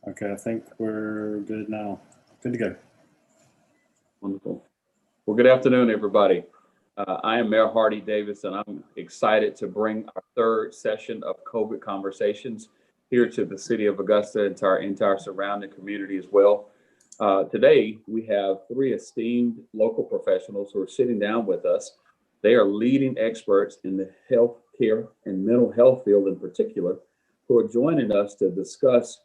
Okay, I think we're good now. Good to go. Wonderful. Well, good afternoon, everybody. I am Mayor Hardy Davis, and I'm excited to bring our third session of COVID Conversations here to the city of Augusta and to our entire surrounding community as well. Today, we have three esteemed local professionals who are sitting down with us. They are leading experts in the healthcare and mental health field in particular, who are joining us to discuss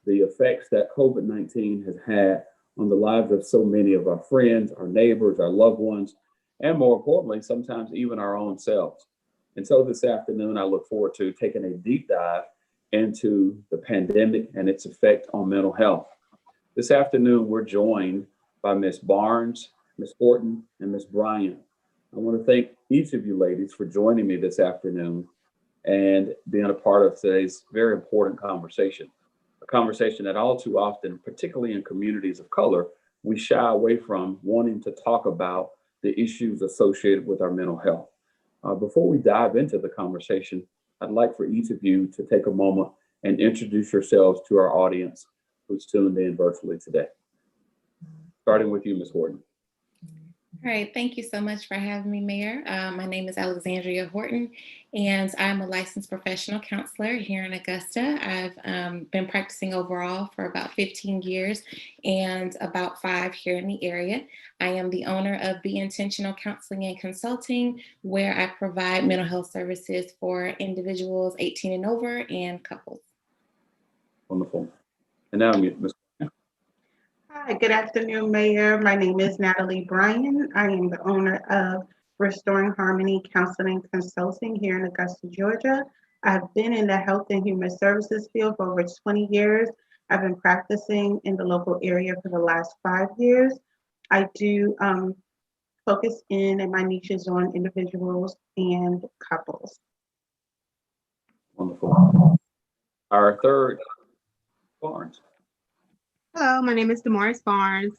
the effects that COVID-19 has had on the lives of so many of our friends, our neighbors, our loved ones, and more importantly, sometimes even our own selves. And so this afternoon, I look forward to taking a deep dive into the pandemic and its effect on mental health. This afternoon, we're joined by Ms. Barnes, Ms. Horton, and Ms. Bryant. I want to thank each of you ladies for joining me this afternoon and being a part of today's very important conversation. A conversation that all too often, particularly in communities of color, we shy away from wanting to talk about the issues associated with our mental health. Before we dive into the conversation, I'd like for each of you to take a moment and introduce yourselves to our audience who's tuned in virtually today. Starting with you, Ms. Horton. All right, thank you so much for having me, Mayor. My name is Alexandria Horton, and I'm a licensed professional counselor here in Augusta. I've been practicing overall for about 15 years and about 5 here in the area. I am the owner of Be Intentional Counseling and Consulting, where I provide mental health services for individuals 18 and over and couples. Wonderful. And now, Ms. Hi, good afternoon, Mayor. My name is Natalie Bryan. I am the owner of Restoring Harmony Counseling Consulting here in Augusta, Georgia. I've been in the health and human services field for over 20 years. I've been practicing in the local area for the last 5 years. I do focus in, and my niche is on individuals and couples. Wonderful. Our third, Barnes. Hello, my name is Damaris Barnes,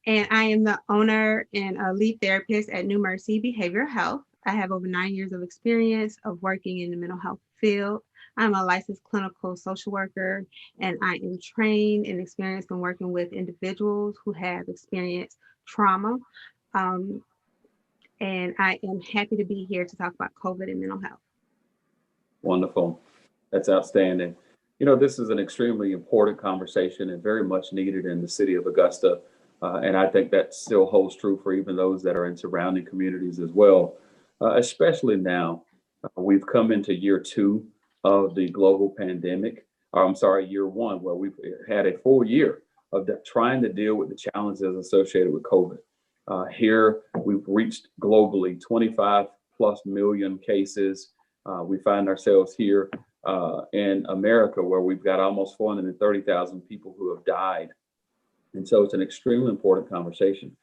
and I am the owner and a lead therapist at New Mercy Behavioral Health. I have over 9 years of experience of working in the mental health field. I'm a licensed clinical social worker, and I am trained and experienced in working with individuals who have experienced trauma. And I am happy to be here to talk about COVID and mental health. Wonderful. That's outstanding. You know, this is an extremely important conversation and very much needed in the city of Augusta. And I think that still holds true for even those that are in surrounding communities as well, especially now. We've come into year 2 of the global pandemic, or I'm sorry, year 1, where we've had a full year of trying to deal with the challenges associated with COVID. Here, we've reached globally 25 plus million cases. We find ourselves here in America, where we've got almost 430,000 people who have died. And so it's an extremely important conversation.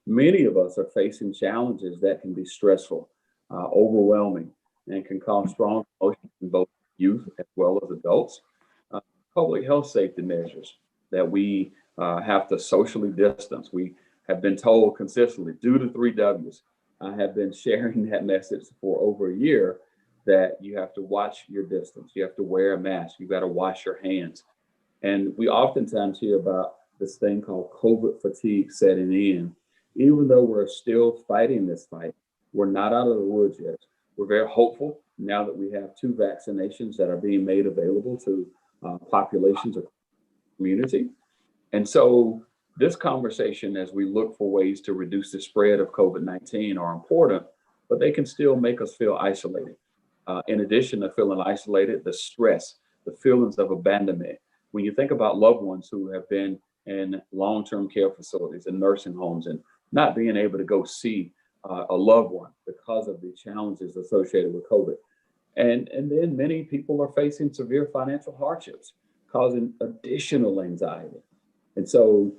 Many of us are facing challenges that can be stressful, overwhelming, and can cause strong emotions in both youth as well as adults. Public health safety measures that we have to socially distance. We have been told consistently, do the 3 W's. I have been sharing that message for over a year, that you have to watch your distance. You have to wear a mask. You got to wash your hands. And we oftentimes hear about this thing called COVID fatigue setting in. Even though we're still fighting this fight, we're not out of the woods yet. We're very hopeful now that we have 2 vaccinations that are being made available to populations of the community. And so this conversation, as we look for ways to reduce the spread of COVID-19, are important, but they can still make us feel isolated. In addition to feeling isolated, the stress, the feelings of abandonment. When you think about loved ones who have been in long-term care facilities and nursing homes and not being able to go see a loved one because of the challenges associated with COVID. And then many people are facing severe financial hardships, causing additional anxiety. And so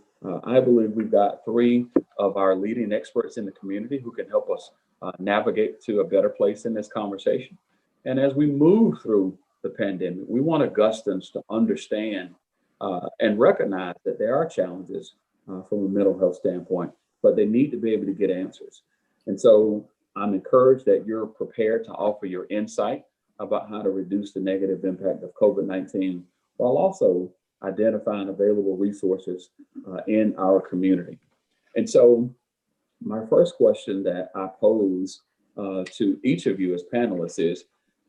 I believe we've got 3 of our leading experts in the community who can help us navigate to a better place in this conversation. And as we move through the pandemic, we want Augustans to understand and recognize that there are challenges from a mental health standpoint, but they need to be able to get answers. And so I'm encouraged that you're prepared to offer your insight about how to reduce the negative impact of COVID-19, while also identifying available resources in our community. And so my first question that I pose to each of you as panelists is,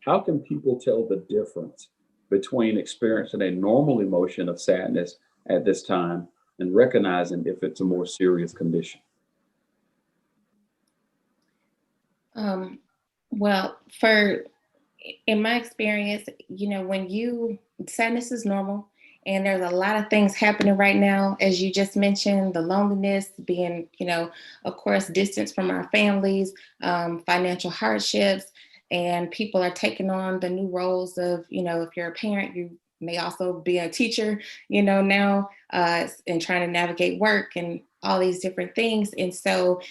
how can people tell the difference between experiencing a normal emotion of sadness at this time and recognizing if it's a more serious condition? Well, in my experience, sadness is normal, and there's a lot of things happening right now, as you just mentioned, the loneliness, being, of course, distance from our families, financial hardships, and people are taking on the new roles of, if you're a parent, you may also be a teacher, now, and trying to navigate work and all these different things. And so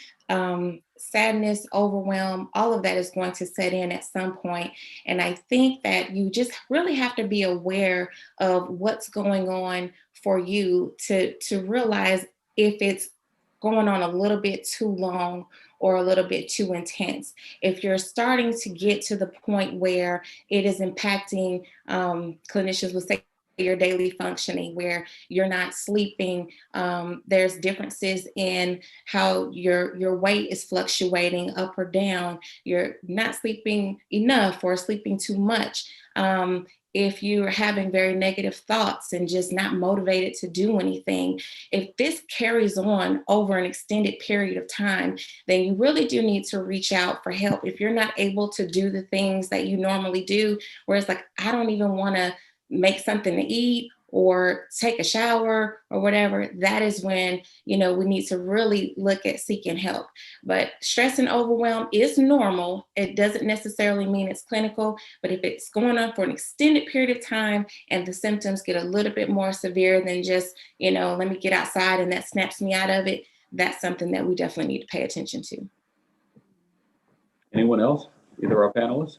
sadness, overwhelm, all of that is going to set in at some point. And I think that you just really have to be aware of what's going on for you to realize if it's going on a little bit too long or a little bit too intense. If you're starting to get to the point where it is impacting, clinicians would say, your daily functioning, where you're not sleeping, there's differences in how your weight is fluctuating up or down, you're not sleeping enough or sleeping too much. If you're having very negative thoughts and just not motivated to do anything, if this carries on over an extended period of time, then you really do need to reach out for help. If you're not able to do the things that you normally do, where it's like, I don't even want to make something to eat or take a shower or whatever, that is when, we need to really look at seeking help. But stress and overwhelm is normal. It doesn't necessarily mean it's clinical, but if it's going on for an extended period of time and the symptoms get a little bit more severe than just, let me get outside and that snaps me out of it, that's something that we definitely need to pay attention to. Anyone else? Either our panelists?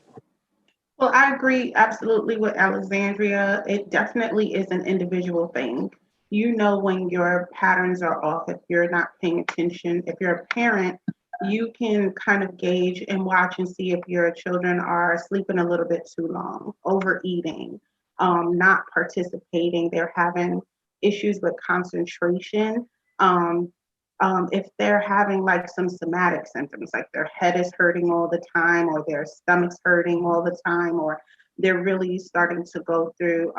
Well, I agree absolutely with Alexandria. It definitely is an individual thing. When your patterns are off, if you're not paying attention. If you're a parent, you can kind of gauge and watch and see if your children are sleeping a little bit too long, overeating, not participating, they're having issues with concentration. If they're having like some somatic symptoms, like their head is hurting all the time, or their stomach's hurting all the time, or they're really starting to go through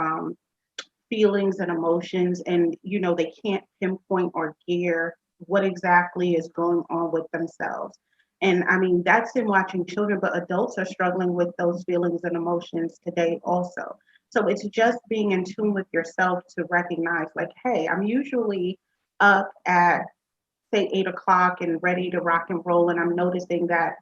feelings and emotions, and they can't pinpoint or gear what exactly is going on with themselves. And I mean, that's in watching children, but adults are struggling with those feelings and emotions today also. So it's just being in tune with yourself to recognize, like, hey, I'm usually up at say 8 o'clock and ready to rock and roll, and I'm noticing that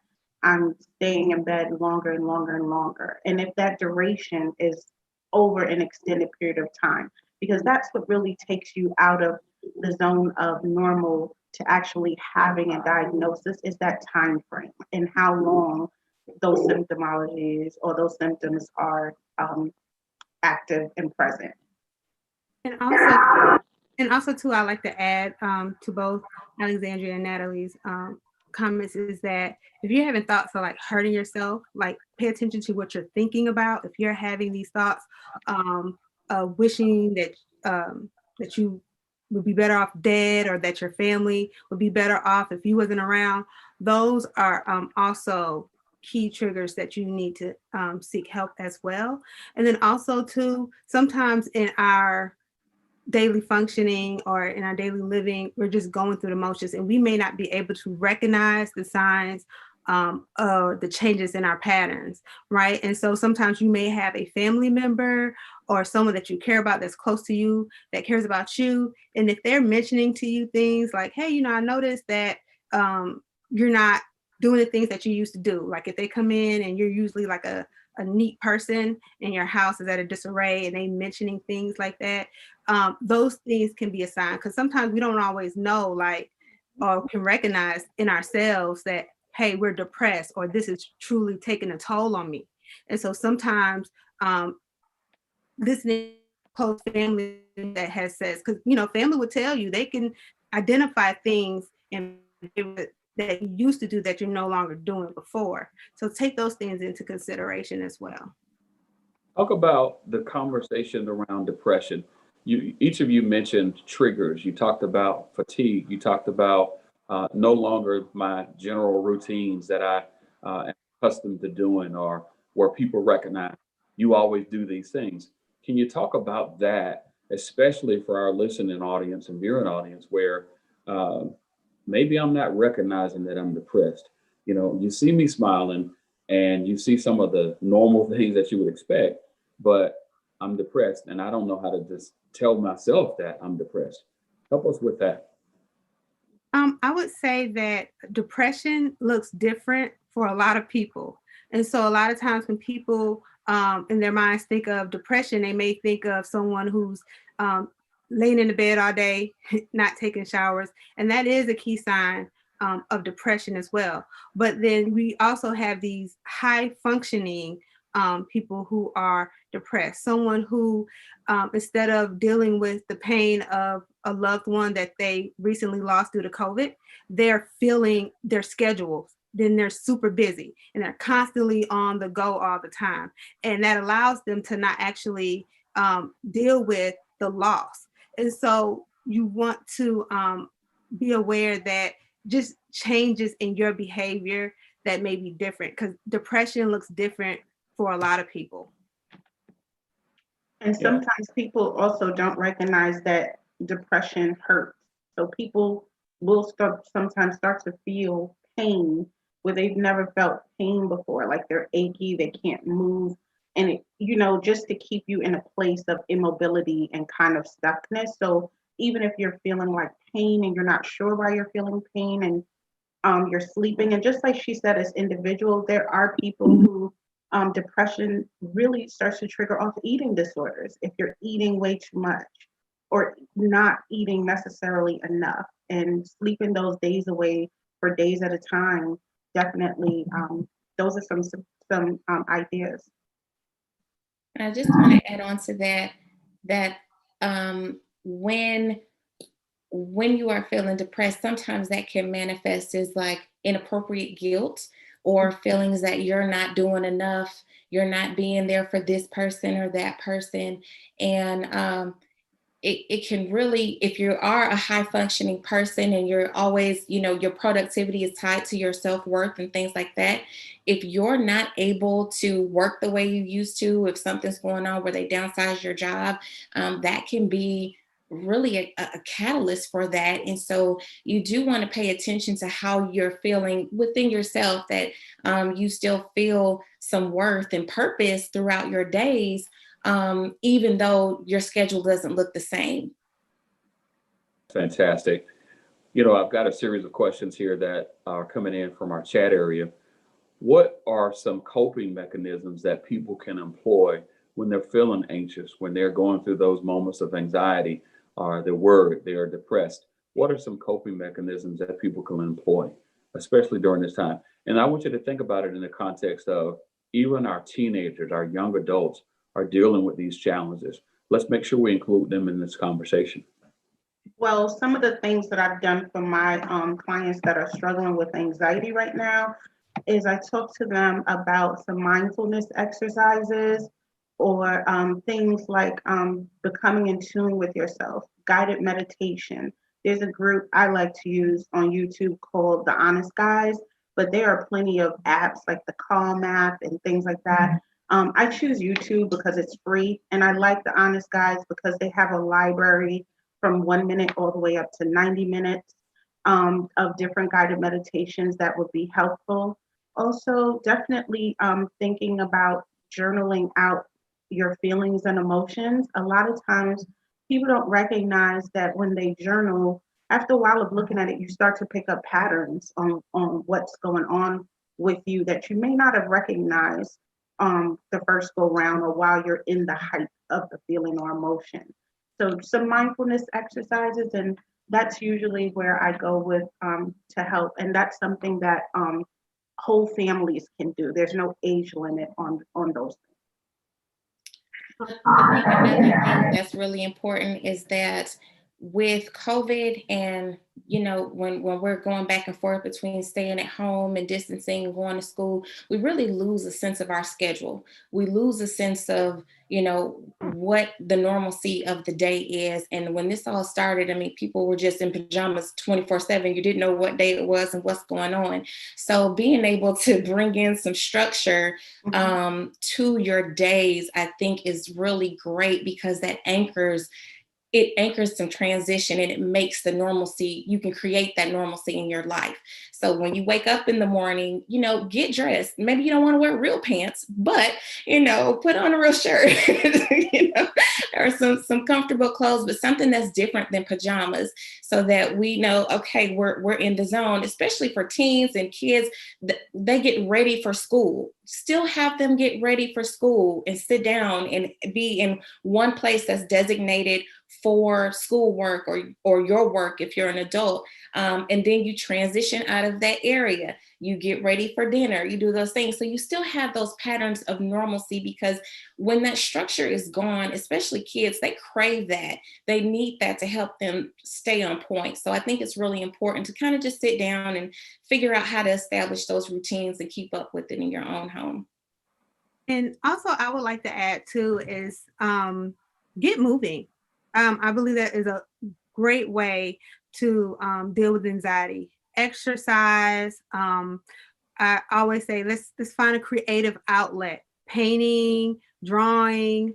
I'm staying in bed longer and longer and longer. And if that duration is over an extended period of time, because that's what really takes you out of the zone of normal to actually having a diagnosis, is that time frame and how long those symptomologies or those symptoms are active and present. And also too, I like to add to both Alexandria and Natalie's comments is that if you're having thoughts of like hurting yourself, like pay attention to what you're thinking about. If you're having these thoughts of wishing that that you would be better off dead, or that your family would be better off if you wasn't around, those are also key triggers that you need to seek help as well. And then also too, sometimes in our daily functioning or in our daily living, we're just going through the motions, and we may not be able to recognize the signs of the changes in our patterns, right? And so sometimes you may have a family member or someone that you care about that's close to you, that cares about you. And if they're mentioning to you things like, hey, I noticed that you're not doing the things that you used to do. Like if they come in and you're usually like a neat person and your house is at a disarray, and they mentioning things like that, those things can be a sign, because sometimes we don't always know, like, or can recognize in ourselves that, hey, we're depressed, or this is truly taking a toll on me. And so sometimes listening to close family that has says, because family would tell you, they can identify things and that you used to do that you're no longer doing before. So take those things into consideration as well. Talk about the conversation around depression. Each of you mentioned triggers. You talked about fatigue. You talked about no longer my general routines that I am accustomed to doing, or where people recognize you always do these things. Can you talk about that, especially for our listening audience and viewing audience, where uh, maybe I'm not recognizing that I'm depressed? You know, you see me smiling and you see some of the normal things that you would expect, but I'm depressed and I don't know how to just tell myself that I'm depressed. Help us with that. I would say that depression looks different for a lot of people. And so a lot of times when people in their minds think of depression, they may think of someone who's um, laying in the bed all day, not taking showers. And that is a key sign of depression as well. But then we also have these high functioning people who are depressed. Someone who, instead of dealing with the pain of a loved one that they recently lost due to COVID, they're feeling their schedules. Then they're super busy and they're constantly on the go all the time. And that allows them to not actually deal with the loss. And so you want to be aware that just changes in your behavior that may be different, because depression looks different for a lot of people. And Yeah. sometimes people also don't recognize that depression hurts. So people will sometimes start to feel pain where they've never felt pain before, like they're achy, they can't move. And just to keep you in a place of immobility and kind of stuckness. So even if you're feeling like pain and you're not sure why you're feeling pain, and you're sleeping. And just like she said, as individuals, there are people who depression really starts to trigger off eating disorders if you're eating way too much or not eating necessarily enough, and sleeping those days away for days at a time. Definitely, those are some ideas. And I just want to add on to that when you are feeling depressed, sometimes that can manifest as like inappropriate guilt or feelings that you're not doing enough, you're not being there for this person or that person. And it can really, if you are a high functioning person and you're always, your productivity is tied to your self-worth and things like that. If you're not able to work the way you used to, if something's going on where they downsize your job, that can be really a catalyst for that. And so you do want to pay attention to how you're feeling within yourself, that you still feel some worth and purpose throughout your days, even though your schedule doesn't look the same. Fantastic. I've got a series of questions here that are coming in from our chat area. What are some coping mechanisms that people can employ when they're feeling anxious, when they're going through those moments of anxiety, or they're worried, they are depressed? What are some coping mechanisms that people can employ, especially during this time? And I want you to think about it in the context of even our teenagers, our young adults are dealing with these challenges. Let's make sure we include them in this conversation. Well, some of the things that I've done for my clients that are struggling with anxiety right now is I talk to them about some mindfulness exercises, or things like becoming in tune with yourself, guided meditation. There's a group I like to use on YouTube called The Honest Guys, but there are plenty of apps like the Calm app and things like that. I choose YouTube because it's free, and I like The Honest Guys because they have a library from 1 minute all the way up to 90 minutes of different guided meditations that would be helpful. Also, definitely thinking about journaling out your feelings and emotions. A lot of times people don't recognize that when they journal, after a while of looking at it, you start to pick up patterns on what's going on with you that you may not have recognized the first go round, or while you're in the height of the feeling or emotion. So some mindfulness exercises, and that's usually where I go with to help. And that's something that whole families can do. There's no age limit on those things. I think another thing that's really important is that with COVID and, when we're going back and forth between staying at home and distancing and going to school, we really lose a sense of our schedule. We lose a sense of, what the normalcy of the day is. And when this all started, I mean, people were just in pajamas 24/7. You didn't know what day it was and what's going on. So being able to bring in some structure to your days, I think is really great because that anchors some transition and it makes the normalcy, you can create that normalcy in your life. So when you wake up in the morning, get dressed. Maybe you don't want to wear real pants, but, put on a real shirt, or some comfortable clothes, but something that's different than pajamas so that we know, okay, we're in the zone, especially for teens and kids. They get ready for school. Still have them get ready for school and sit down and be in one place that's designated for schoolwork or your work if you're an adult. And then you transition out of that area. You get ready for dinner, you do those things. So you still have those patterns of normalcy because when that structure is gone, especially kids, they crave that. They need that to help them stay on point. So I think it's really important to kind of just sit down and figure out how to establish those routines and keep up with it in your own home. And also, I would like to add too is get moving. I believe that is a great way to deal with anxiety. Exercise. I always say let's find a creative outlet. Painting, drawing,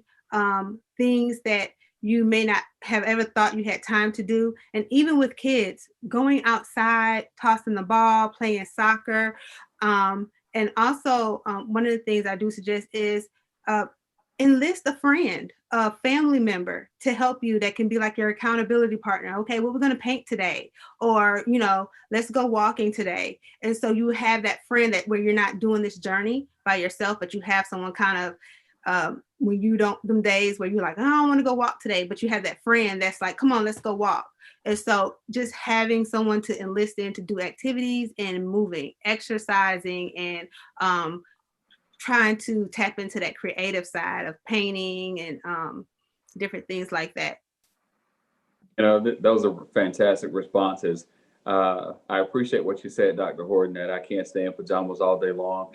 things that you may not have ever thought you had time to do. And even with kids, going outside, tossing the ball, playing soccer. And also, one of the things I do suggest is enlist a friend, a family member to help you that can be like your accountability partner. Okay, well, we're going to paint today, or, let's go walking today. And so you have that friend that where you're not doing this journey by yourself, but you have someone kind of when you don't, them days where you're like, oh, I don't want to go walk today, but you have that friend that's like, come on, let's go walk. And so just having someone to enlist in to do activities and moving, exercising, and trying to tap into that creative side of painting and different things like that. Those are fantastic responses. I appreciate what you said, Dr. Horton, that I can't stay in pajamas all day long.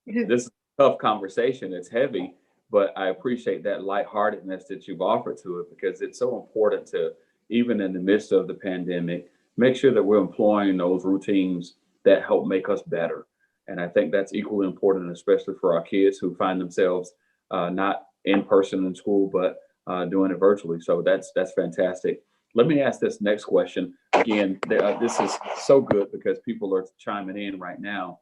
This is a tough conversation. It's heavy, but I appreciate that lightheartedness that you've offered to it because it's so important to, even in the midst of the pandemic, make sure that we're employing those routines that help make us better. And I think that's equally important, especially for our kids who find themselves not in person in school, but doing it virtually. So that's fantastic. Let me ask this next question. Again, this is so good because people are chiming in right now.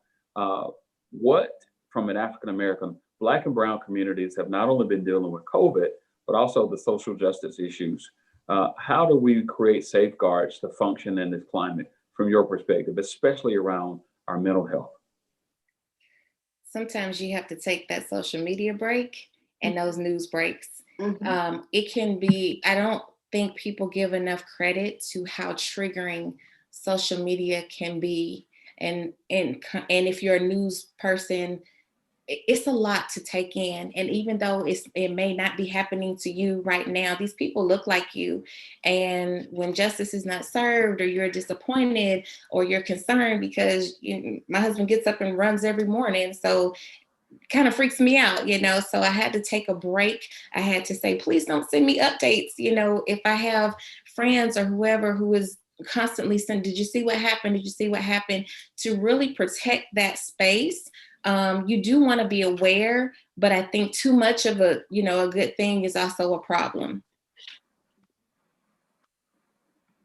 What, from an African-American, Black and Brown communities have not only been dealing with COVID, but also the social justice issues. How do we create safeguards to function in this climate from your perspective, especially around our mental health? Sometimes you have to take that social media break and those news breaks. It can be, I don't think people give enough credit to how triggering social media can be. And if you're a news person, it's a lot to take in. And even though it may not be happening to you right now, these people look like you. And when justice is not served, or you're disappointed, or you're concerned because my husband gets up and runs every morning. So kind of freaks me out, so I had to take a break. I had to say, please don't send me updates. If I have friends or whoever who is constantly saying, did you see what happened? Did you see what happened? To really protect that space. You do want to be aware, but I think too much of a good thing is also a problem.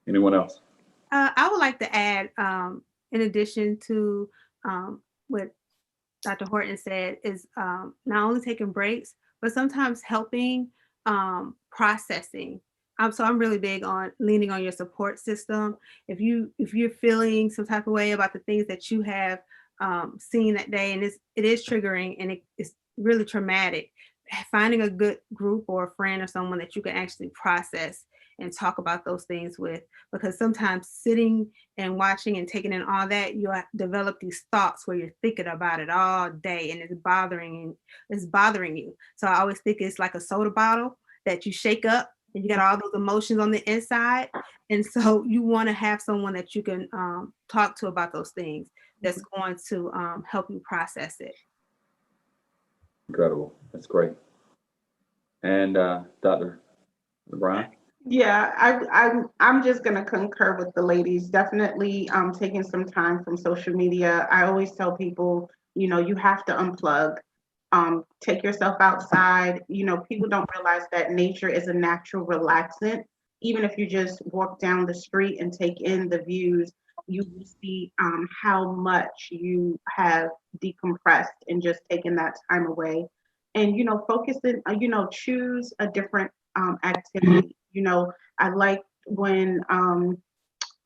Anyone else? I would like to add, in addition to what Dr. Horton said, is not only taking breaks, but sometimes helping processing. So I'm really big on leaning on your support system. If you're feeling some type of way about the things that you have seen that day, and it is triggering and it's really traumatic, finding a good group or a friend or someone that you can actually process and talk about those things with, because sometimes sitting and watching and taking in all that, you develop these thoughts where you're thinking about it all day and it's bothering you. So I always think it's like a soda bottle that you shake up and you got all those emotions on the inside. And so you want to have someone that you can talk to about those things that's going to help you process it. Incredible. That's great. And Dr. Brian? Yeah, I'm just gonna concur with the ladies. Definitely taking some time from social media. I always tell people, you have to unplug. Take yourself outside. People don't realize that nature is a natural relaxant. Even if you just walk down the street and take in the views, you will see how much you have decompressed and just taken that time away. And focus in, choose a different activity. I like when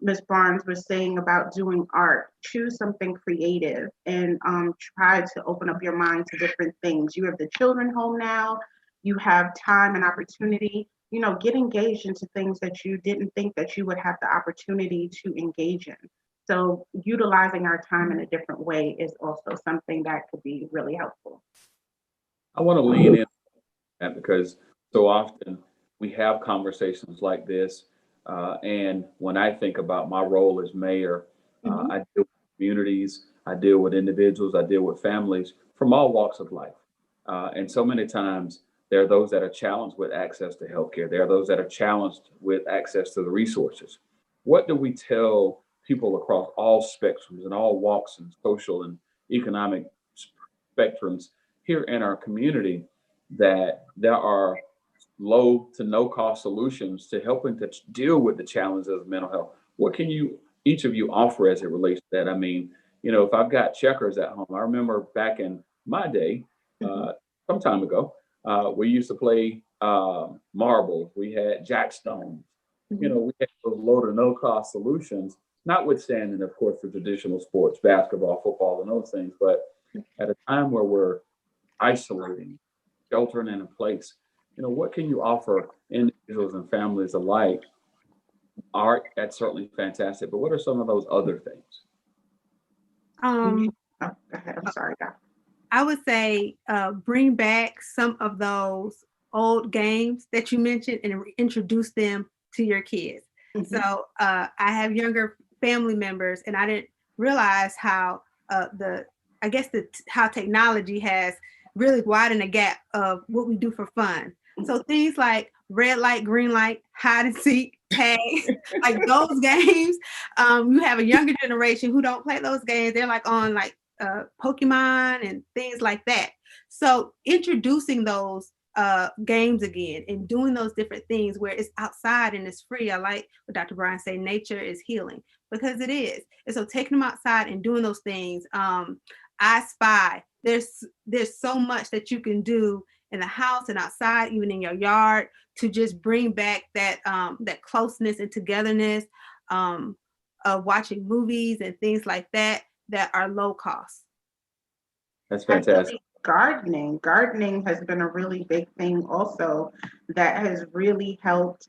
Ms. Barnes was saying about doing art. Choose something creative and try to open up your mind to different things. You have the children home now. You have time and opportunity. Get engaged into things that you didn't think that you would have the opportunity to engage in. So utilizing our time in a different way is also something that could be really helpful. I want to lean in that because so often we have conversations like this. And when I think about my role as mayor, I deal with communities, I deal with individuals, I deal with families from all walks of life. And so many times there are those that are challenged with access to healthcare. There are those that are challenged with access to the resources. What do we tell people across all spectrums and all walks and social and economic spectrums here in our community that there are low to no cost solutions to helping to deal with the challenges of mental health? What can each of you offer as it relates to that? I mean, if I've got checkers at home, I remember back in my day, some time ago, we used to play marbles. We had jackstones. We had those low to no cost solutions, notwithstanding, of course, the traditional sports, basketball, football, and those things. But at a time where we're isolating, sheltering in place, what can you offer individuals and families alike? Art, that's certainly fantastic, but what are some of those other things? Go ahead. I'm sorry, Doc. I would say bring back some of those old games that you mentioned and introduce them to your kids. So I have younger family members, and I didn't realize how how technology has really widened the gap of what we do for fun. So things like red light, green light, hide and seek, tag, like those games. You have a younger generation who don't play those games. They're like on Pokemon and things like that. So introducing those games again and doing those different things where it's outside and it's free. I like what Dr. Brian said, nature is healing, because it is. And so taking them outside and doing those things. I Spy. There's so much that you can do in the house and outside, even in your yard, to just bring back that that closeness and togetherness of watching movies and things like that are low cost. That's fantastic. Gardening has been a really big thing also that has really helped,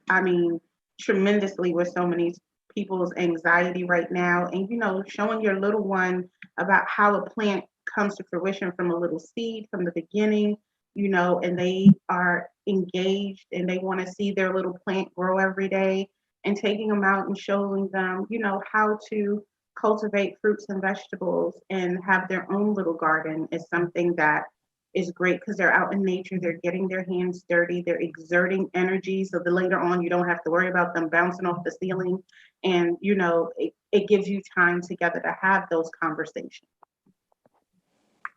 tremendously with so many people's anxiety right now. And, showing your little one about how a plant comes to fruition from a little seed from the beginning, and they are engaged and they want to see their little plant grow every day, and taking them out and showing them, how to cultivate fruits and vegetables and have their own little garden is something that is great, because they're out in nature, they're getting their hands dirty, they're exerting energy, so that later on you don't have to worry about them bouncing off the ceiling. And it gives you time together to have those conversations.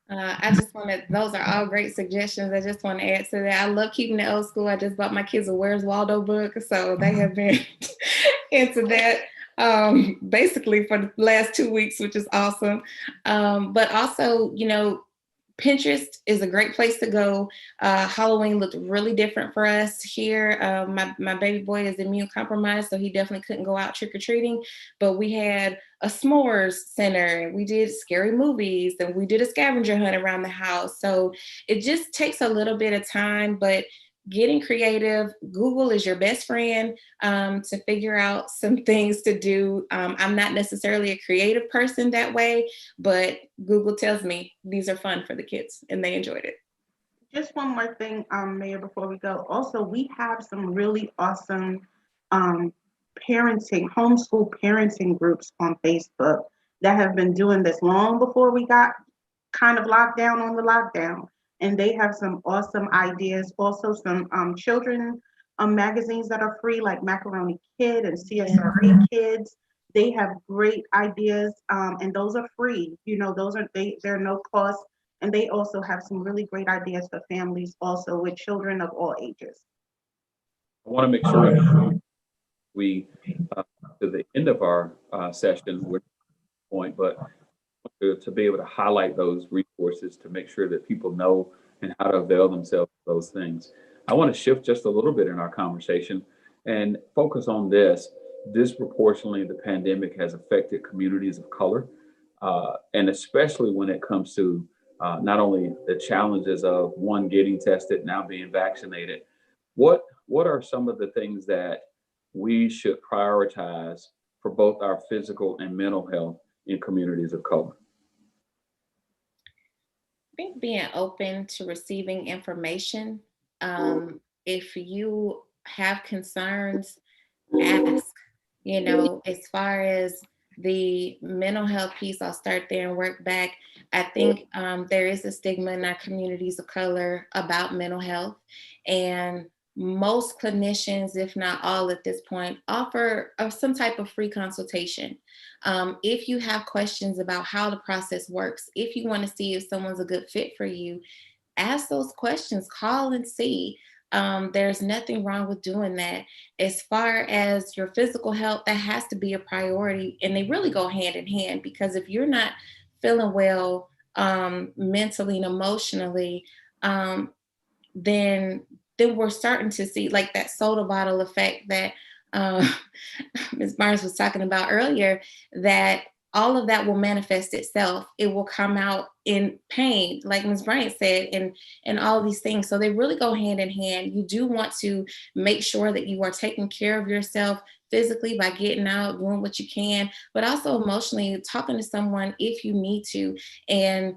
I just those are all great suggestions. I just want to add to that. I love keeping it old school. I just bought my kids a Where's Waldo book, so they have been into that basically for the last 2 weeks, which is awesome. But also, Pinterest is a great place to go. Halloween looked really different for us here. My baby boy is immune compromised, so he definitely couldn't go out trick-or-treating, but we had a s'mores center, and we did scary movies, and we did a scavenger hunt around the house. So it just takes a little bit of time, but getting creative. Google is your best friend to figure out some things to do. I'm not necessarily a creative person that way, but Google tells me these are fun for the kids and they enjoyed it. Just one more thing, Mayor, before we go. Also, we have some really awesome um, homeschool parenting groups on Facebook that have been doing this long before we got kind of locked down on the lockdown. And they have some awesome ideas. Also, some children magazines that are free, like Macaroni Kid and CSRA Kids. They have great ideas, and those are free. You know, they're no cost, and they also have some really great ideas for families, also with children of all ages. I want to make sure we, to the end of our session, we're point, but to be able to highlight those resources to make sure that people know and how to avail themselves of those things. I want to shift just a little bit in our conversation and focus on this. Disproportionately, the pandemic has affected communities of color, and especially when it comes to not only the challenges of one getting tested, now being vaccinated. What are some of the things that we should prioritize for both our physical and mental health in communities of color? I think being open to receiving information. If you have concerns, ask. You know, as far as the mental health piece, I'll start there and work back. I think there is a stigma in our communities of color about mental health, and most clinicians, if not all at this point, offer some type of free consultation. If you have questions about how the process works, if you want to see if someone's a good fit for you, ask those questions, call and see. There's nothing wrong with doing that. As far as your physical health, that has to be a priority. And they really go hand in hand, because if you're not feeling well mentally and emotionally, then we're starting to see like that soda bottle effect that Ms. Barnes was talking about earlier, that all of that will manifest itself. It will come out in pain, like Ms. Bryant said, and all of these things. So they really go hand in hand. You do want to make sure that you are taking care of yourself physically by getting out, doing what you can, but also emotionally, talking to someone if you need to, and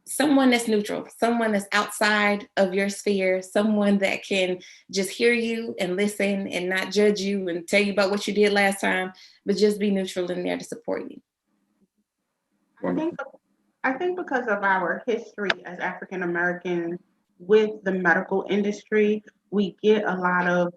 someone that's neutral, someone that's outside of your sphere, someone that can just hear you and listen and not judge you and tell you about what you did last time, but just be neutral in there to support you. I think because of our history as African Americans with the medical industry, we get a lot of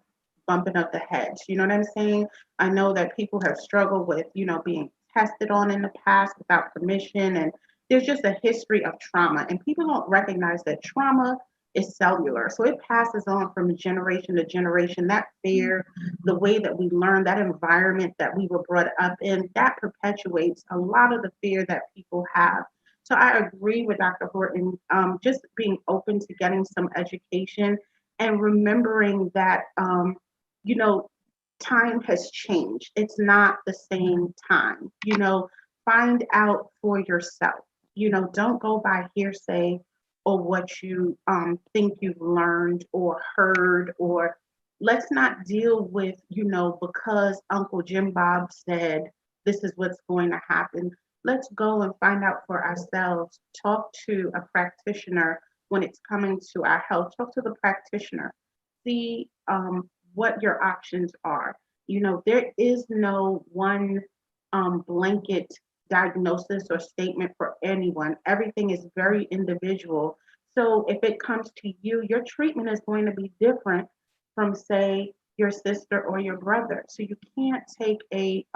bumping of the heads. You know what I'm saying? I know that people have struggled with, being tested on in the past without permission, and there's just a history of trauma, and people don't recognize that trauma is cellular. So it passes on from generation to generation. That fear, the way that we learn, that environment that we were brought up in, that perpetuates a lot of the fear that people have. So I agree with Dr. Horton, just being open to getting some education and remembering that, time has changed. It's not the same time. Find out for yourself. Don't go by hearsay or what you think you've learned or heard, or let's not deal with, because Uncle Jim Bob said this is what's going to happen. Let's go and find out for ourselves. Talk to a practitioner when it's coming to our health. Talk to the practitioner. See what your options are. There is no one blanket diagnosis or statement for anyone. Everything is very individual. So if it comes to you, your treatment is going to be different from, say, your sister or your brother. So you can't take a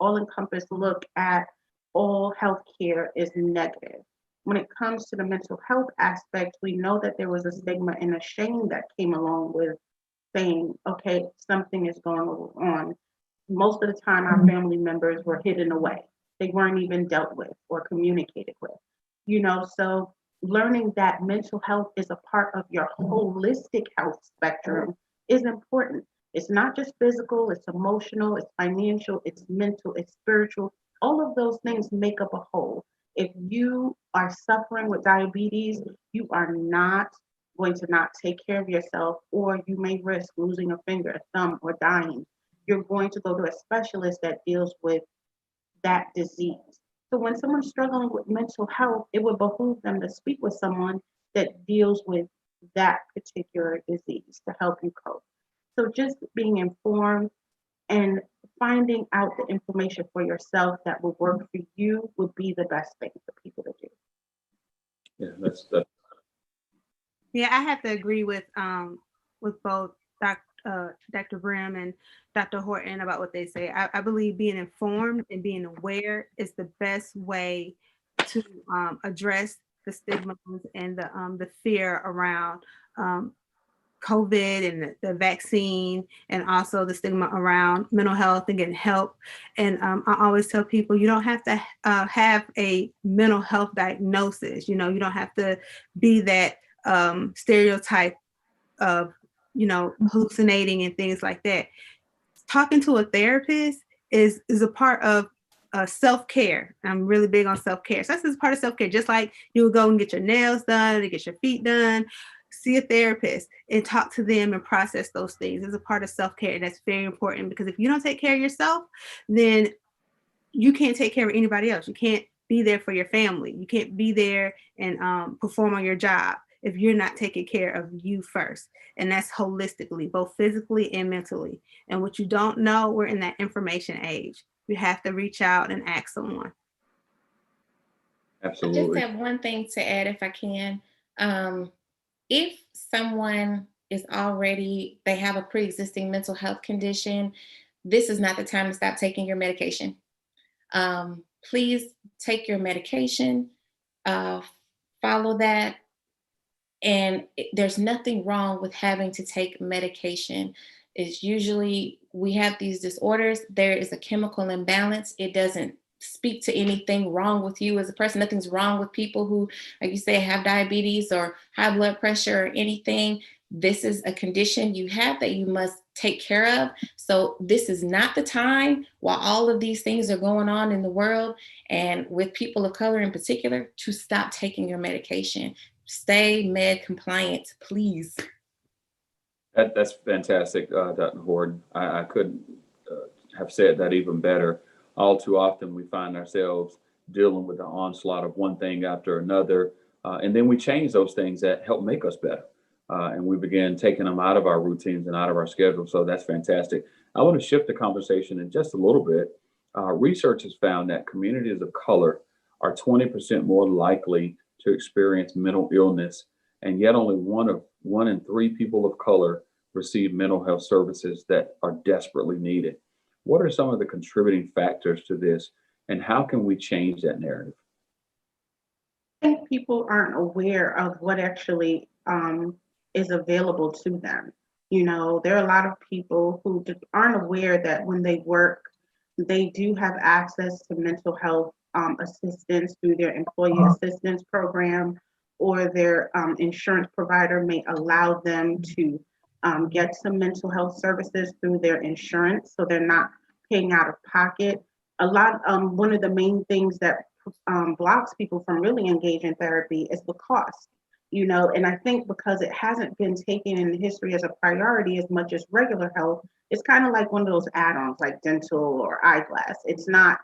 all-encompass look at all healthcare is negative. When it comes to the mental health aspect, we know that there was a stigma and a shame that came along with saying, okay, something is going on. Most of the time, our family members were hidden away. They weren't even dealt with or communicated with. So learning that mental health is a part of your holistic health spectrum is important. It's not just physical, it's emotional, it's financial, it's mental, it's spiritual. All of those things make up a whole. If you are suffering with diabetes, you are not going to not take care of yourself, or you may risk losing a finger, a thumb, or dying. You're going to go to a specialist that deals with that disease. So when someone's struggling with mental health, it would behoove them to speak with someone that deals with that particular disease to help you cope. So just being informed and finding out the information for yourself that will work for you would be the best thing for people to do. Yeah, Yeah, I have to agree with both Dr. Brim and Dr. Horton about what they say. I believe being informed and being aware is the best way to address the stigmas and the fear around COVID and the vaccine, and also the stigma around mental health and getting help. And I always tell people you don't have to have a mental health diagnosis. You know, you don't have to be that stereotype of, you know, hallucinating and things like that. Talking to a therapist is a part of self-care. I'm really big on self-care. So that's part of self-care. Just like you would go and get your nails done, to get your feet done, see a therapist and talk to them and process those things. It's a part of self-care. And that's very important, because if you don't take care of yourself, then you can't take care of anybody else. You can't be there for your family. You can't be there and perform on your job if you're not taking care of you first. And that's holistically, both physically and mentally. And what you don't know, we're in that information age. You have to reach out and ask someone. I just absolutely. have one thing to add, if I can. If someone is already, they have a pre-existing mental health condition, this is not the time to stop taking your medication. Please take your medication, follow that. And there's nothing wrong with having to take medication. It's usually, we have these disorders, there is a chemical imbalance. It doesn't speak to anything wrong with you as a person. Nothing's wrong with people who, like you say, have diabetes or high blood pressure or anything. This is a condition you have that you must take care of. So this is not the time, while all of these things are going on in the world and with people of color in particular, to stop taking your medication. Stay med compliant, please. That's fantastic, Dr. Horton. I couldn't have said that even better. All too often, we find ourselves dealing with the onslaught of one thing after another, and then we change those things that help make us better, and we begin taking them out of our routines and out of our schedule. So that's fantastic. I want to shift the conversation in just a little bit. Research has found that communities of color are 20% more likely to experience mental illness, and yet only one in three people of color receive mental health services that are desperately needed. What are some of the contributing factors to this, and how can we change that narrative? I think people aren't aware of what actually is available to them. You know, there are a lot of people who aren't aware that when they work, they do have access to mental health assistance through their employee assistance program, or their insurance provider may allow them to get some mental health services through their insurance, so they're not paying out of pocket. One of the main things that blocks people from really engaging in therapy is the cost. You know, and I think because it hasn't been taken in history as a priority as much as regular health, it's kind of like one of those add-ons like dental or eyeglass. It's not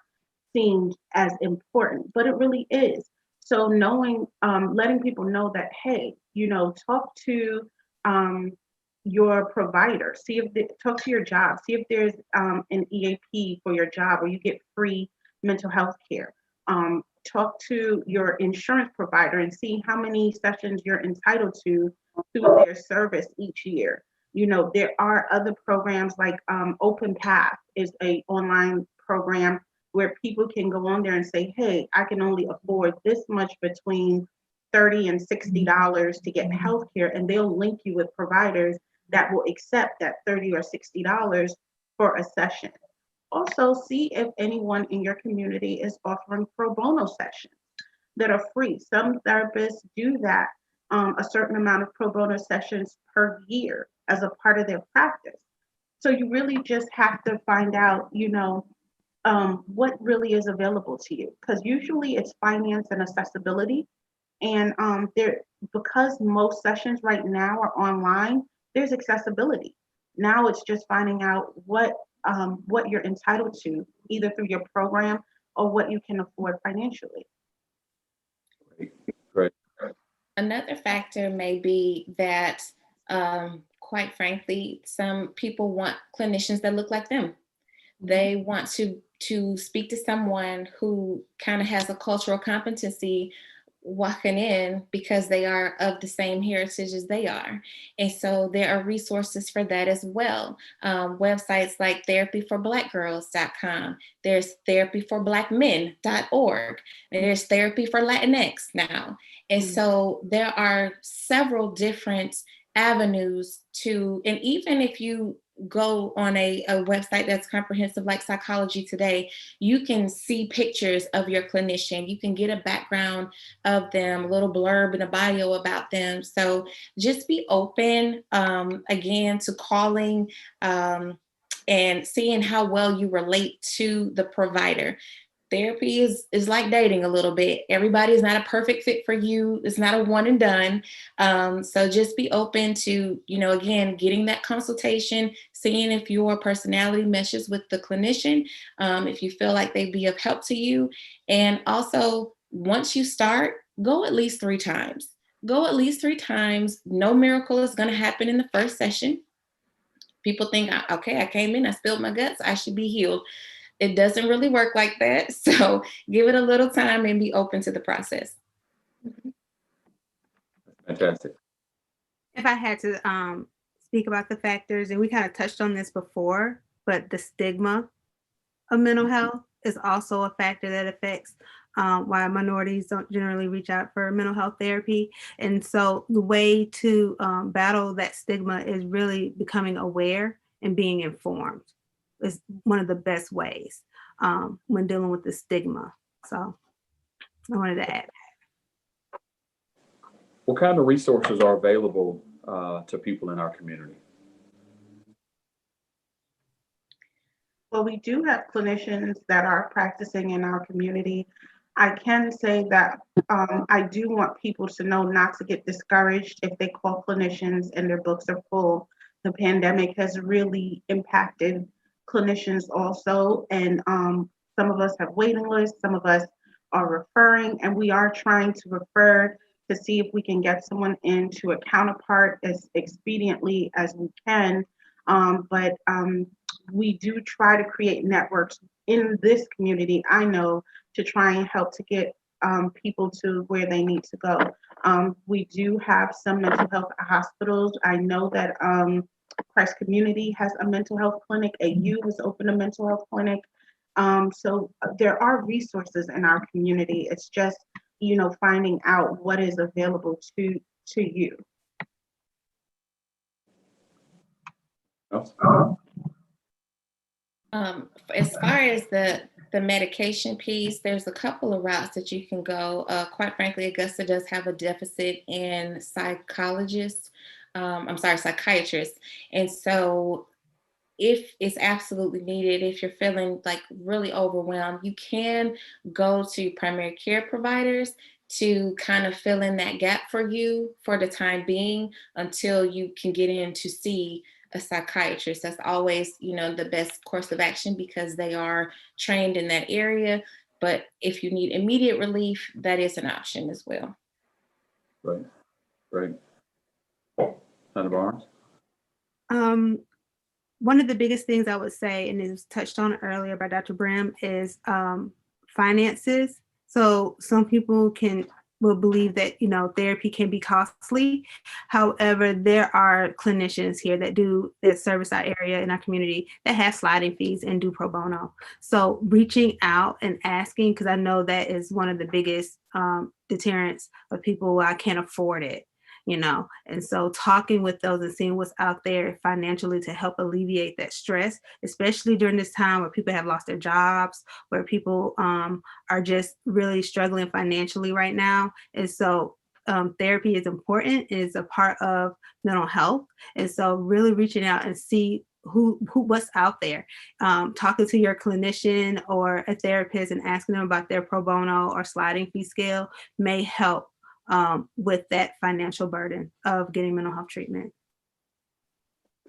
seen as important, but it really is. So knowing, letting people know that, hey, you know, talk to your provider, talk to your job, see if there's an EAP for your job where you get free mental health care. Talk to your insurance provider and see how many sessions you're entitled to through their service each year. You know, there are other programs like Open Path is a online program where people can go on there and say, hey, I can only afford this much between $30 and $60 to get healthcare, and they'll link you with providers that will accept that $30 or $60 for a session. Also, see if anyone in your community is offering pro bono sessions that are free. Some therapists do that, a certain amount of pro bono sessions per year as a part of their practice. So you really just have to find out, you know, what really is available to you, because usually it's finance and accessibility. And because most sessions right now are online, there's accessibility. Now it's just finding out what you're entitled to, either through your program or what you can afford financially. Great. Another factor may be that, quite frankly, some people want clinicians that look like them. They want to speak to someone who kind of has a cultural competency walking in because they are of the same heritage as they are. And so there are resources for that as well. Websites like therapyforblackgirls.com, there's therapyforblackmen.org, there's therapy for Latinx now. And so there are several different avenues to, and even if you go on a website that's comprehensive like Psychology Today, you can see pictures of your clinician. You can get a background of them, a little blurb and a bio about them. So just be open, again, to calling and seeing how well you relate to the provider. Therapy is like dating a little bit. Everybody is not a perfect fit for you. It's not a one and done. So just be open to, again, getting that consultation, seeing if your personality meshes with the clinician, if you feel like they'd be of help to you. And also, once you start, go at least 3 times. Go at least 3 times. No miracle is going to happen in the first session. People think, okay, I came in, I spilled my guts, I should be healed. It doesn't really work like that. So give it a little time and be open to the process. Fantastic. If I had to speak about the factors, and we kind of touched on this before, but the stigma of mental health is also a factor that affects why minorities don't generally reach out for mental health therapy. And so the way to battle that stigma is really becoming aware and being informed. Is one of the best ways when dealing with the stigma. So I wanted to add. What kind of resources are available to people in our community? Well, we do have clinicians that are practicing in our community. I can say that I do want people to know not to get discouraged if they call clinicians and their books are full. The pandemic has really impacted clinicians also, and some of us have waiting lists, some of us are referring, and we are trying to refer to see if we can get someone into a counterpart as expediently as we can. But we do try to create networks in this community, I know, to try and help to get people to where they need to go. We do have some mental health hospitals. I know that Christ Community has a mental health clinic. AU has opened a mental health clinic. So there are resources in our community. It's just, finding out what is available to you. As far as the medication piece, there's a couple of routes that you can go. Quite frankly, Augusta does have a deficit in psychiatrists. And so if it's absolutely needed, if you're feeling like really overwhelmed, you can go to primary care providers to kind of fill in that gap for you for the time being until you can get in to see a psychiatrist. That's always, the best course of action because they are trained in that area. But if you need immediate relief, that is an option as well. Right. Dr. Barnes? One of the biggest things I would say, and it was touched on earlier by Dr. Brim, is finances. So some people will believe that, therapy can be costly. However, there are clinicians here that service our area in our community that have sliding fees and do pro bono. So reaching out and asking, because I know that is one of the biggest deterrents of people, I can't afford it. And so talking with those and seeing what's out there financially to help alleviate that stress, especially during this time where people have lost their jobs, where people are just really struggling financially right now. And so therapy is important, is a part of mental health. And so really reaching out and see what's out there, talking to your clinician or a therapist and asking them about their pro bono or sliding fee scale may help with that financial burden of getting mental health treatment.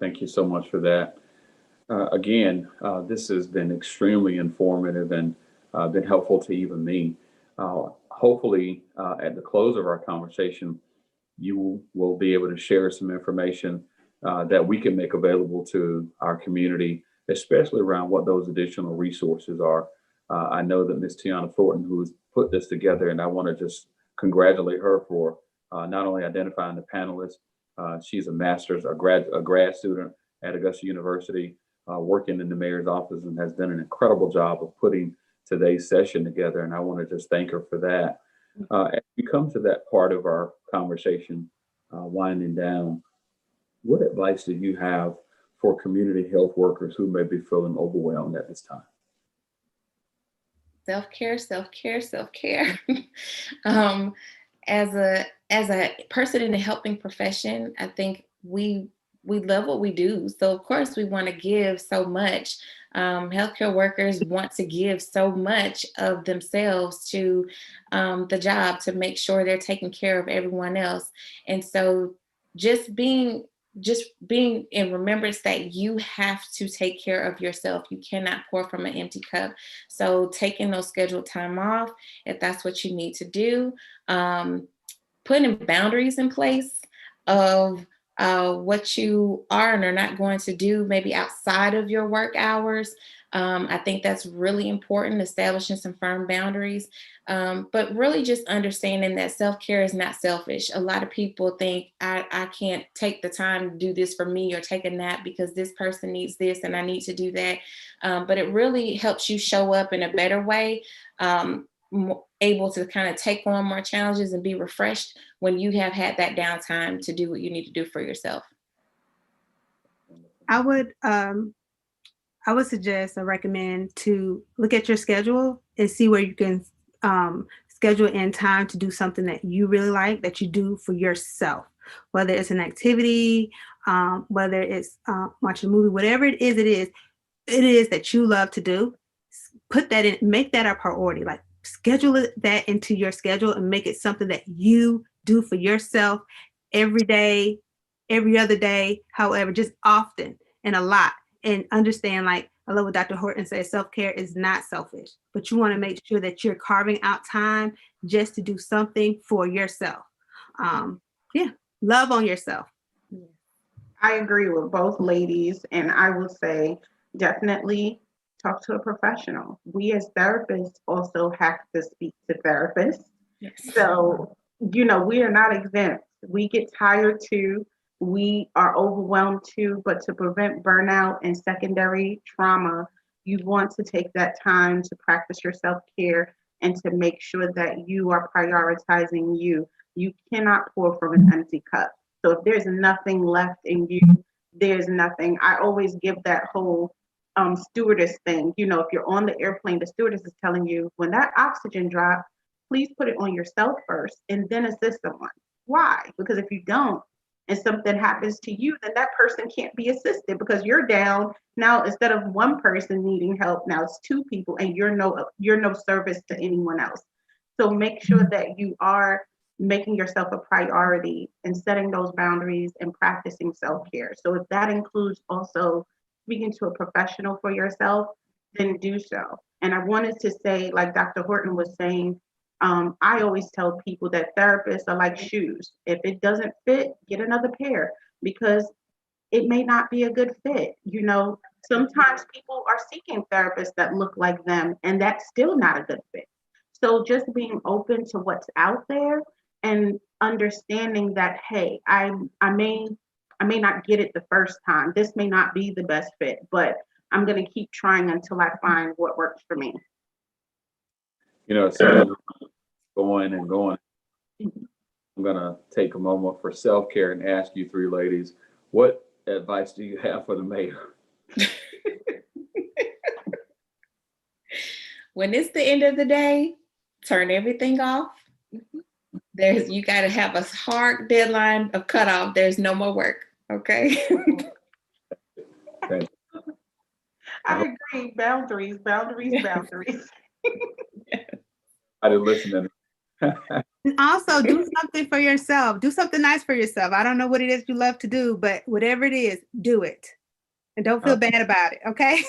Thank you so much for that. Again, this has been extremely informative and been helpful to even me. Hopefully, at the close of our conversation, you will be able to share some information that we can make available to our community, especially around what those additional resources are. I know that Ms. Tiana Thornton, who's put this together, and I want to just congratulate her for not only identifying the panelists. She's a master's, a grad student at Augusta University, working in the mayor's office, and has done an incredible job of putting today's session together. And I want to just thank her for that. As we come to that part of our conversation, winding down, what advice do you have for community health workers who may be feeling overwhelmed at this time? Self-care, self-care, self-care. As a person in the helping profession, I think we love what we do. So of course we want to give so much. Healthcare workers want to give so much of themselves to the job to make sure they're taking care of everyone else. And so just being in remembrance that you have to take care of yourself. You cannot pour from an empty cup. So taking those scheduled time off, if that's what you need to do, putting boundaries in place of what you are and are not going to do, maybe outside of your work hours. I think that's really important, establishing some firm boundaries, but really just understanding that self-care is not selfish. A lot of people think I can't take the time to do this for me or take a nap because this person needs this and I need to do that. But it really helps you show up in a better way, able to kind of take on more challenges and be refreshed when you have had that downtime to do what you need to do for yourself. I would suggest or recommend to look at your schedule and see where you can schedule in time to do something that you really like, that you do for yourself, whether it's an activity, whether it's watching a movie, whatever it is that you love to do. Put that in, make that a priority. Like schedule that into your schedule and make it something that you do for yourself every day, every other day, however, just often and a lot. And understand, like I love what Dr. Horton says, self-care is not selfish, but you want to make sure that you're carving out time just to do something for yourself. Love on yourself. I agree with both ladies, and I will say definitely talk to a professional. We as therapists also have to speak to therapists. Yes. So, we are not exempt. We get tired too. We are overwhelmed too, but to prevent burnout and secondary trauma, you want to take that time to practice your self-care and to make sure that you are prioritizing you. You cannot pour from an empty cup. So if there's nothing left in you, there's nothing. I always give that whole stewardess thing. If you're on the airplane, the stewardess is telling you when that oxygen drops, please put it on yourself first and then assist someone. Why? Because if you don't, and something happens to you, then that person can't be assisted because you're down. Now, instead of one person needing help, now it's two people and you're no service to anyone else. So make sure that you are making yourself a priority and setting those boundaries and practicing self-care. So if that includes also speaking to a professional for yourself, then do so. And I wanted to say, like Dr. Horton was saying, I always tell people that therapists are like shoes. If it doesn't fit, get another pair because it may not be a good fit. Sometimes people are seeking therapists that look like them, and that's still not a good fit. So just being open to what's out there and understanding that, hey, I may not get it the first time. This may not be the best fit, but I'm going to keep trying until I find what works for me. So going and going, I'm going to take a moment for self-care and ask you three ladies, what advice do you have for the mayor? When it's the end of the day, turn everything off. You got to have a hard deadline of cutoff. There's no more work. Okay. Okay. I agree. Boundaries. I didn't listen to And also do something for yourself. Do something nice for yourself. I don't know what it is you love to do, but whatever it is, do it. And don't feel bad about it, okay?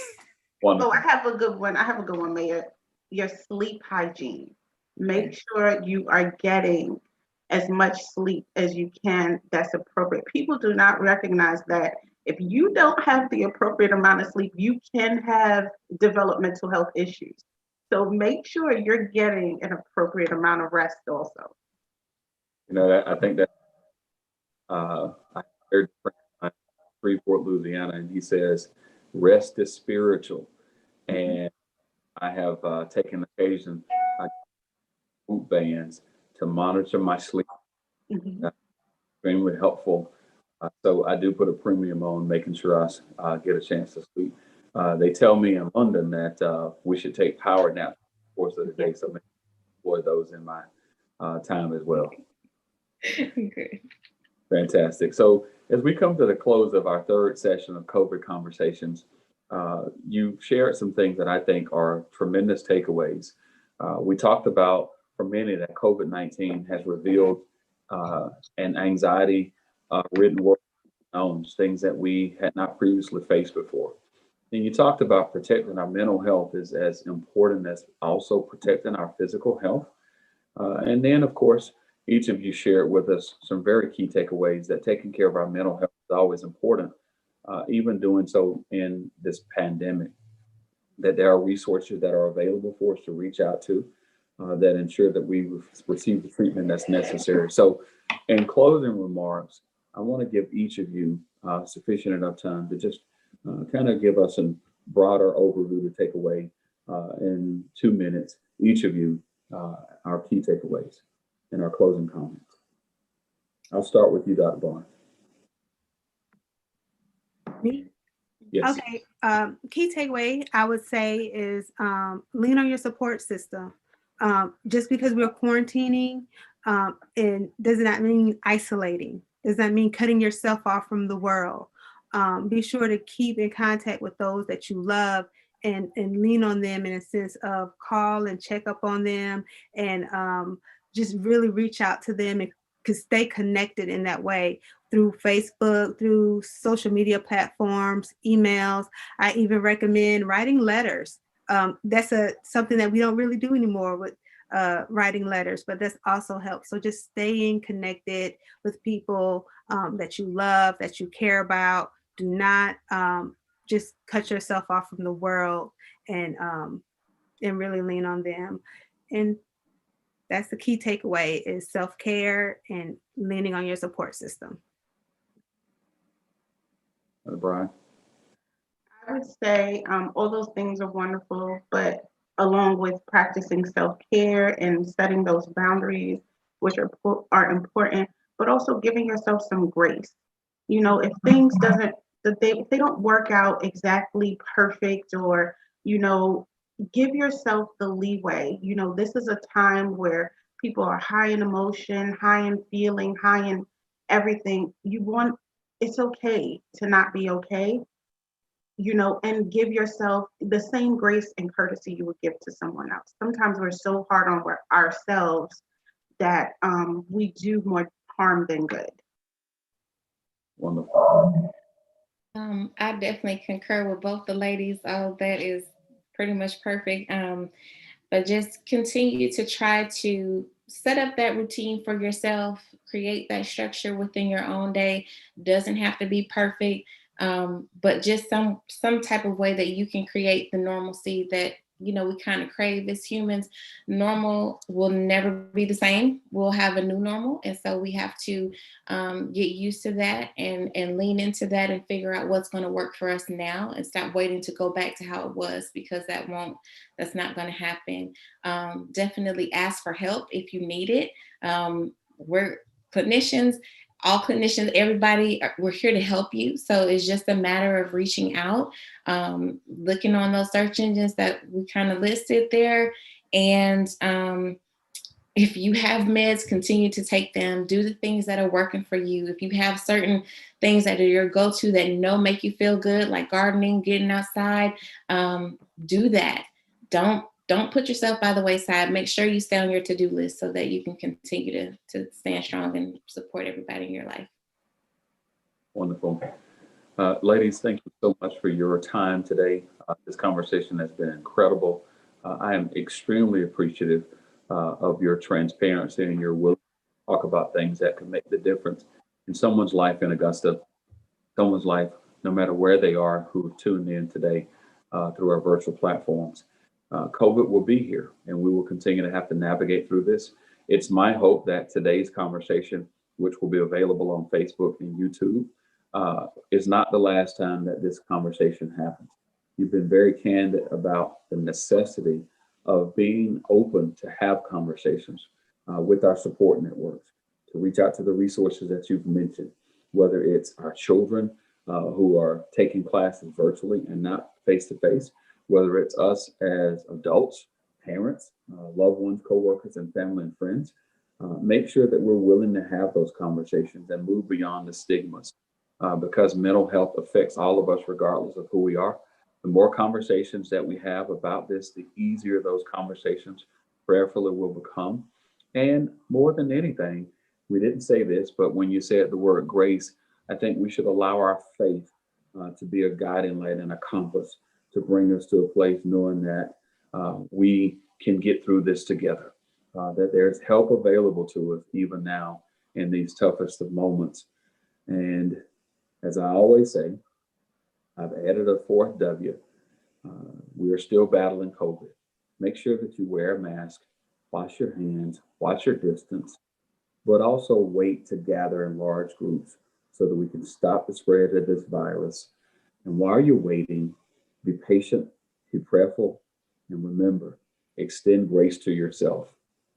Wonderful. I have a good one, Mayor. Your sleep hygiene. Make sure you are getting as much sleep as you can that's appropriate. People do not recognize that if you don't have the appropriate amount of sleep, you can have developmental health issues. So make sure you're getting an appropriate amount of rest also. I think that I heard a friend of mine in Freeport, Louisiana, and he says, rest is spiritual. And I have taken occasion, boot bands to monitor my sleep. Mhm. Extremely helpful. So I do put a premium on making sure I get a chance to sleep. They tell me in London that we should take power naps over the course of the day, so maybe employ those in my time as well. Good. Fantastic. So as we come to the close of our third session of COVID Conversations, you've shared some things that I think are tremendous takeaways. We talked about, for many, that COVID-19 has revealed an anxiety ridden world knowns, things that we had not previously faced before. And you talked about protecting our mental health is as important as also protecting our physical health. And then, of course, each of you shared with us some very key takeaways that taking care of our mental health is always important, even doing so in this pandemic, that there are resources that are available for us to reach out to that ensure that we receive the treatment that's necessary. So in closing remarks, I want to give each of you sufficient enough time to just kind of give us a broader overview to take away in 2 minutes, each of you, our key takeaways and our closing comments. I'll start with you, Dr. Barnes. Me? Yes. Okay. Key takeaway I would say is lean on your support system. Just because we're quarantining, and does not mean isolating. Does not mean cutting yourself off from the world. Be sure to keep in contact with those that you love and lean on them in a sense of call and check up on them and just really reach out to them and stay connected in that way through Facebook, through social media platforms, emails. I even recommend writing letters. That's something that we don't really do anymore with writing letters, but that's also helps. So just staying connected with people that you love, that you care about. Do not just cut yourself off from the world and really lean on them. And that's the key takeaway is self-care and leaning on your support system. Brian? I would say all those things are wonderful, but along with practicing self-care and setting those boundaries, which are important, but also giving yourself some grace. You know, if things doesn't, if they don't work out exactly perfect, or, you know, give yourself the leeway. You know, this is a time where people are high in emotion, high in feeling, high in everything. It's okay to not be okay, you know, and give yourself the same grace and courtesy you would give to someone else. Sometimes we're so hard on ourselves that we do more harm than good. Wonderful. I definitely concur with both the ladies. Oh, that is pretty much perfect. But just continue to try to set up that routine for yourself, create that structure within your own day. Doesn't have to be perfect, but just some type of way that you can create the normalcy that, you know, we kind of crave as humans. Normal will never be the same. We'll have a new normal. And so we have to get used to that and lean into that and figure out what's going to work for us now and stop waiting to go back to how it was, because that's not going to happen. Definitely ask for help if you need it. We're clinicians. All clinicians, everybody, we're here to help you. So it's just a matter of reaching out, looking on those search engines that we kind of listed there. And if you have meds, continue to take them. Do the things that are working for you. If you have certain things that are your go-to that make you feel good, like gardening, getting outside, do that. Don't put yourself by the wayside. Make sure you stay on your to-do list so that you can continue to stand strong and support everybody in your life. Wonderful. Ladies, thank you so much for your time today. This conversation has been incredible. I am extremely appreciative of your transparency and your willingness talk about things that can make the difference in someone's life in Augusta, someone's life, no matter where they are, who have tuned in today through our virtual platforms. COVID will be here, and we will continue to have to navigate through this. It's my hope that today's conversation, which will be available on Facebook and YouTube, is not the last time that this conversation happens. You've been very candid about the necessity of being open to have conversations with our support networks, to reach out to the resources that you've mentioned, whether it's our children who are taking classes virtually and not face-to-face, whether it's us as adults, parents, loved ones, coworkers, and family and friends. Make sure that we're willing to have those conversations and move beyond the stigmas because mental health affects all of us regardless of who we are. The more conversations that we have about this, the easier those conversations prayerfully will become. And more than anything, we didn't say this, but when you said the word grace, I think we should allow our faith to be a guiding light and a compass to bring us to a place knowing that we can get through this together, that there's help available to us even now in these toughest of moments. And as I always say, I've added a fourth W. We are still battling COVID. Make sure that you wear a mask, wash your hands, watch your distance, but also wait to gather in large groups so that we can stop the spread of this virus. And while you're waiting, be patient, be prayerful, and remember, extend grace to yourself.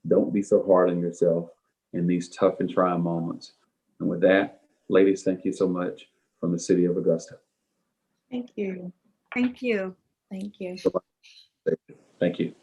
Don't be so hard on yourself in these tough and trying moments. And with that, ladies, thank you so much from the city of Augusta. Thank you. Thank you. Thank you. Thank you.